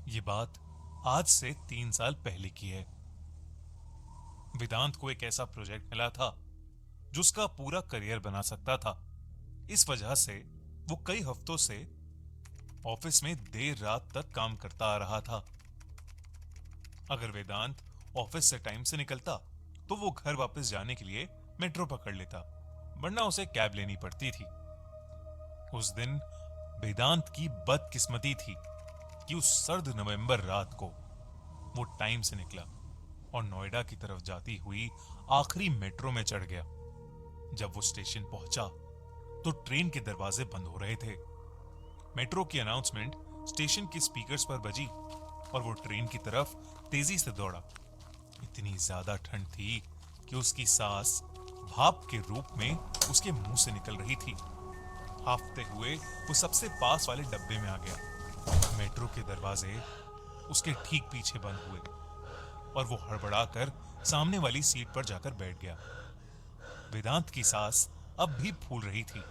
ये बात आज से 3 साल पहले की है। वेदांत को एक ऐसा प्रोजेक्ट मिला था जो उसका पूरा करियर बना सकता था। इस वजह से वो कई हफ्तों से ऑफिस में देर रात तक काम करता आ रहा था। अगर वेदांत ऑफिस से टाइम से निकलता तो वो घर वापस जाने के लिए मेट्रो पकड़ लेता, वरना उसे कैब लेनी पड़ती थी। उस दिन वेदांत की बदकिस्मती थी कि उस सर्द नवंबर रात को वो टाइम से निकला और नोएडा की तरफ जाती हुई आखिरी मेट्रो में चढ़ गया। जब वो स्टेशन पहुंचा तो ट्रेन के दरवाजे बंद हो रहे थे। मेट्रो की अनाउंसमेंट स्टेशन के स्पीकर्स पर बजी और वो ट्रेन की तरफ तेजी से दौड़ा। इतनी ज्यादा ठंड थी कि उसकी सांस भाप के रूप में उसके मुंह से निकल रही थी। हांफते हुए वो सबसे पास वाले डब्बे में आ गया। मेट्रो के दरवाजे उसके ठीक पीछे बंद हुए और वो हड़बड़ाकर सामने वाली सीट पर जाकर बैठ गया। वेदांत की सांस अब भी फूल रही थी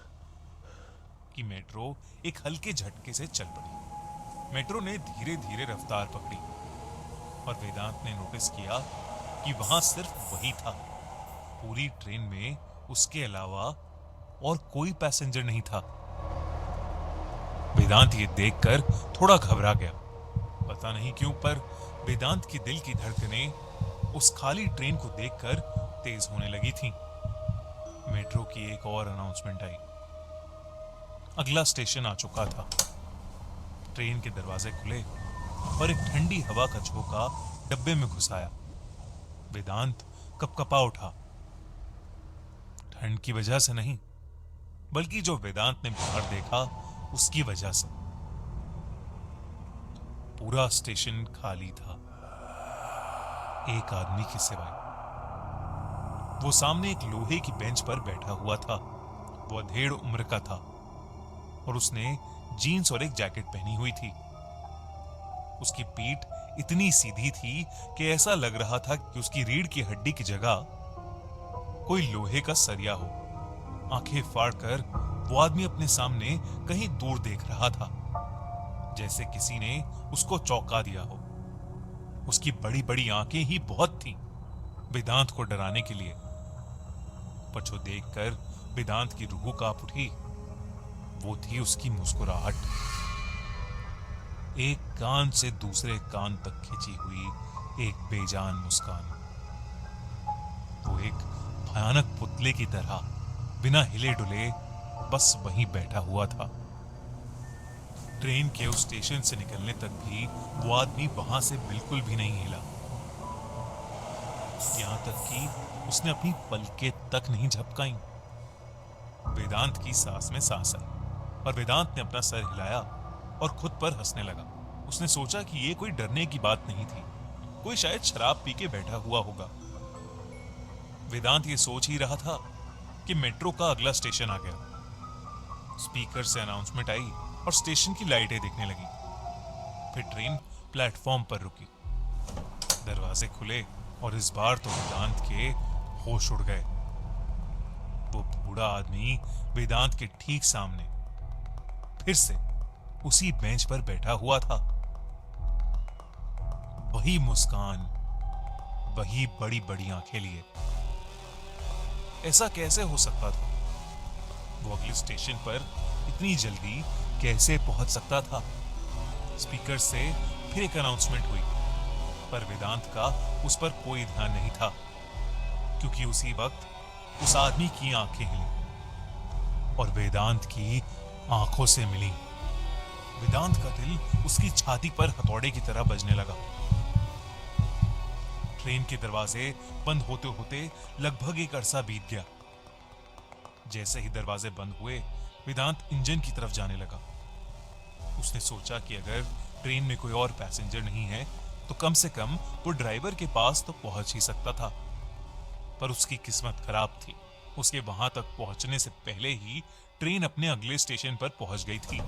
कि मेट्रो एक हल्के झटके से चल पड़ी। मेट्रो ने धीरे धीरे रफ्तार पकड़ी और वेदांत ने नोटिस किया कि वहां सिर्फ वही था। पूरी ट्रेन में उसके अलावा और कोई पैसेंजर नहीं था। वेदांत ये देखकर थोड़ा घबरा गया। पता नहीं क्यों, पर वेदांत की दिल की धड़कनें उस खाली ट्रेन को देखकर तेज होने लगी थीं। मेट्रो की एक और अनाउंसमेंट आई। अगला स्टेशन आ चुका था। ट्रेन के दरवाजे खुले और एक ठंडी हवा का झोंका डब्बे में घुसाया। वेदांत कपकपा उठा। ठंड की वजह से नहीं, बल्कि जो वेदांत ने बाहर देखा उसकी वजह से। पूरा स्टेशन खाली था, एक आदमी के सिवाय। वो सामने एक लोहे की बेंच पर बैठा हुआ था। वो अधेड़ उम्र का था और उसने जीन्स और एक जैकेट पहनी हुई थी। उसकी पीठ इतनी सीधी थी कि ऐसा लग रहा था कि उसकी रीढ़ की हड्डी की जगह कोई लोहे का सरिया हो। आंखें फाड़कर वो आदमी अपने सामने कहीं दूर देख रहा था, जैसे किसी ने उसको चौंका दिया हो। उसकी बड़ी बड़ी आंखें ही बहुत थीं वेदांत को डराने के लिए, पर जो देखकर वेदांत की रूह कांप उठी वो थी उसकी मुस्कुराहट। एक कान से दूसरे कान तक खिंची हुई एक बेजान मुस्कान। वो एक भयानक पुतले की तरह बिना हिले डुले बस वहीं बैठा हुआ था। ट्रेन के उस स्टेशन से निकलने तक भी वो आदमी वहां से बिल्कुल भी नहीं हिला। यहां तक कि उसने अपनी पलकें तक नहीं झपकाई। वेदांत की सांस में सांस आई और वेदांत ने अपना सर हिलाया और खुद पर हंसने लगा। उसने सोचा कि ये कोई डरने की बात नहीं थी, कोई शायद शराब पी के बैठा हुआ होगा। वेदांत ये सोच ही रहा था कि मेट्रो का अगला स्टेशन आ गया। स्पीकर से अनाउंसमेंट आई और स्टेशन की लाइटें दिखने लगी। फिर ट्रेन प्लेटफॉर्म पर रुकी। दरवाजे खुले और इस बार तो वेदांत के होश उड़ गए। वो बूढ़ा आदमी वेदांत के ठीक सामने फिर से उसी बेंच पर बैठा हुआ था। वही मुस्कान, वही बड़ी बड़ी आंखें लिए। ऐसा कैसे हो सकता था? वो अगले स्टेशन पर इतनी जल्दी कैसे पहुंच सकता था? स्पीकर से फिर एक अनाउंसमेंट हुई, पर वेदांत का उस पर कोई ध्यान नहीं था, क्योंकि उसी वक्त उस आदमी की आंखें हिली और वेदांत की आंखों से मिली। वेदांत का दिल उसकी छाती पर हथौड़े की तरह बजने लगा। ट्रेन के दरवाजे बंद होते होते लगभग एक अरसा बीत गया। जैसे ही दरवाजे बंद हुए, वेदांत इंजन की तरफ जाने लगा। उसने सोचा कि अगर ट्रेन में कोई और पैसेंजर नहीं है तो कम से कम वो ड्राइवर के पास तो पहुंच ही सकता था। पर उसकी किस्मत खराब थी। उसके वहां तक पहुंचने से पहले ही ट्रेन अपने अगले स्टेशन पर पहुंच गई थी।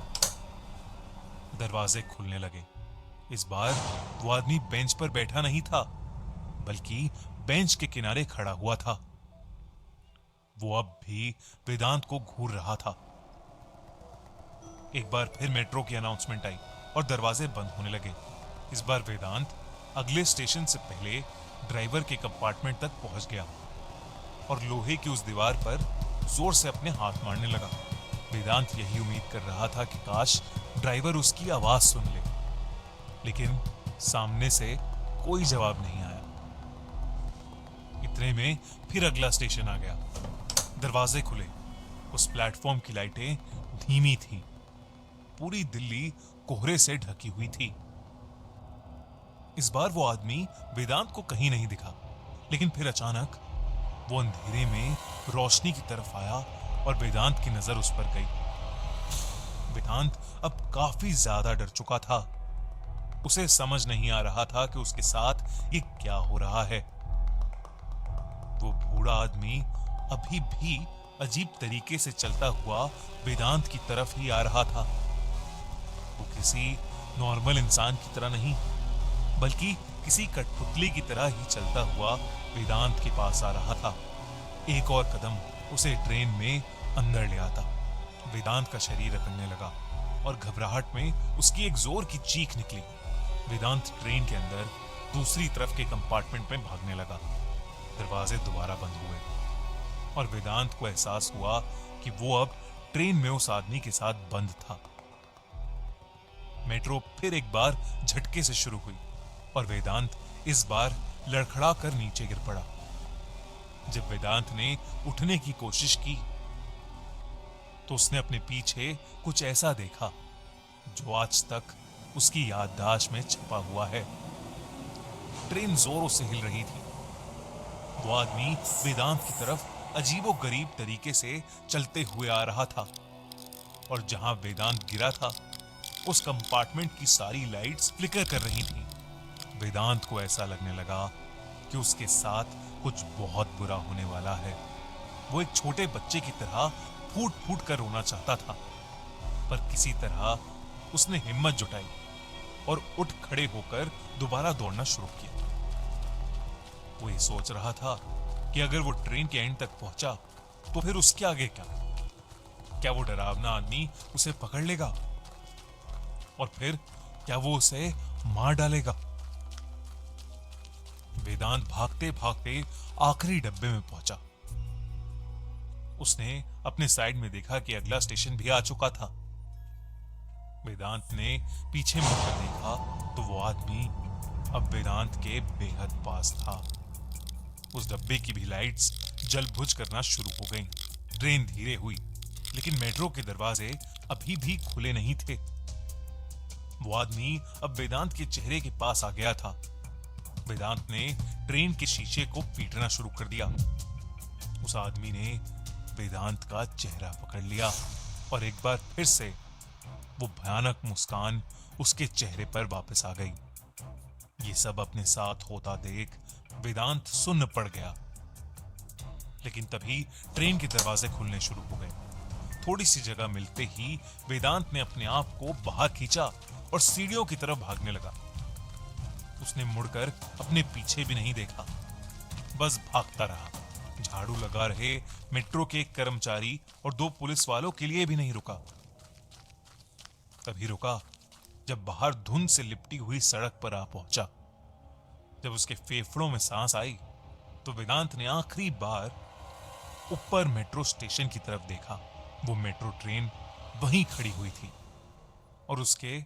दरवाजे खुलने लगे। इस बार वो आदमी बेंच पर बैठा नहीं था, बल्कि बेंच के किनारे खड़ा हुआ था। वो अब भी वेदांत को घूर रहा था। एक बार फिर मेट्रो की अनाउंसमेंट आई और दरवाजे बंद होने लगे। इस बार वेदांत अगले स्टेशन से पहले ड्राइवर के कंपार्टमेंट तक पहुंच गया और लोहे की उस दीवार पर जोर से अपने हाथ मारने लगा। वेदांत यही उम्मीद कर रहा था कि काश ड्राइवर उसकी आवाज सुन ले, लेकिन सामने से कोई जवाब नहीं आया। इतने में फिर अगला स्टेशन आ गया। दरवाजे खुले। उस प्लेटफॉर्म की लाइटें धीमी थीं। पूरी दिल्ली कोहरे से ढकी हुई थी। इस बार वो आदमी वेदांत को कहीं नहीं दिखा, लेकिन फिर अचानक वो अंधेरे में रोशनी की तरफ आया और वेदांत की नजर उस पर गई। वेदांत अब काफी ज्यादा डर चुका था। उसे समझ नहीं आ रहा था कि उसके साथ ये क्या हो रहा है। वो बूढ़ा आदमी अभी भी अजीब तरीके से चलता हुआ वेदांत की तरफ ही आ रहा था। वो किसी नॉर्मल इंसान की तरह नहीं, बल्कि किसी कठपुतली की तरह ही चलता हुआ वेदांत के पास आ रहा था। एक और कदम उसे ट्रेन में अंदर ले आता। वेदांत का शरीर अकड़ने लगा और घबराहट में उसकी एक जोर की चीख निकली। वेदांत ट्रेन के अंदर दूसरी तरफ के कंपार्टमेंट में भागने लगा। दरवाजे दोबारा बंद हुए और वेदांत को एहसास हुआ कि वो अब ट्रेन में उस आदमी के साथ बंद था। मेट्रो फिर एक बार झटके से शुरू हुई और वेदांत इस बार लड़खड़ा कर नीचे गिर पड़ा। जब वेदांत ने उठने की कोशिश की तो उसने अपने पीछे कुछ ऐसा देखा जो आज तक उसकी याददाश्त में छपा हुआ है। ट्रेन जोरों से हिल रही थी। वो आदमी वेदांत की तरफ अजीबोगरीब तरीके से चलते हुए आ रहा था और जहां वेदांत गिरा था उस कंपार्टमेंट की सारी लाइट्स फ्लिकर कर रही थीं। वेदांत को ऐसा लगने लगा कि उसके साथ कुछ बहुत बुरा होने वाला है। वो एक छोटे बच्चे की तरह फूट फूट कर रोना चाहता था, पर किसी तरह उसने हिम्मत जुटाई और उठ खड़े होकर दोबारा दौड़ना शुरू किया। वो ये सोच रहा था कि अगर वो ट्रेन के एंड तक पहुंचा तो फिर उसके आगे क्या? क्या वो डरावना आदमी उसे पकड़ लेगा और फिर क्या वो उसे मार डालेगा? वेदांत भागते भागते आखिरी डब्बे में पहुंचा। उसने अपने साइड में देखा कि अगला स्टेशन भी आ चुका था। वेदांत ने पीछे मुड़कर देखा तो वो आदमी अब वेदांत के बेहद पास था। उस डब्बे की भी लाइट्स जल बुझ करना शुरू हो गईं। ट्रेन धीरे हुई, लेकिन मेट्रो के दरवाजे अभी भी खुले नहीं थे। वो आदमी अब वेदांत के चेहरे के पास आ गया था। वेदांत ने ट्रेन के शीशे को पीटना शुरू कर दिया। उस आदमी ने वेदांत का चेहरा पकड़ लिया और एक बार फिर से वो भयानक मुस्कान उसके चेहरे पर वापस आ गई। ये सब अपने साथ होता देख वेदांत सुन्न पड़ गया। लेकिन तभी ट्रेन के दरवाजे खुलने शुरू हो गए। थोड़ी सी जगह मिलते ही वेदांत ने अपने आप को बाहर खींचा और सीढ़ियों की तरफ भागने लगा। उसने मुड़कर अपने पीछे भी नहीं देखा, बस भागता रहा। झाड़ू लगा रहे मेट्रो के एक कर्मचारी और 2 पुलिस वालों के लिए भी नहीं रुका। तभी रुका जब बाहर धुंध से लिपटी हुई सड़क पर आ पहुंचा। जब उसके फेफड़ों में सांस आई तो वेदांत ने आखिरी बार ऊपर मेट्रो स्टेशन की तरफ देखा। वो मेट्रो ट्रेन वहीं खड़ी हुई थी और उसके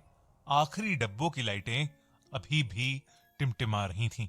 आखिरी डब्बों की लाइटें अभी भी टिमटिमा रही थीं।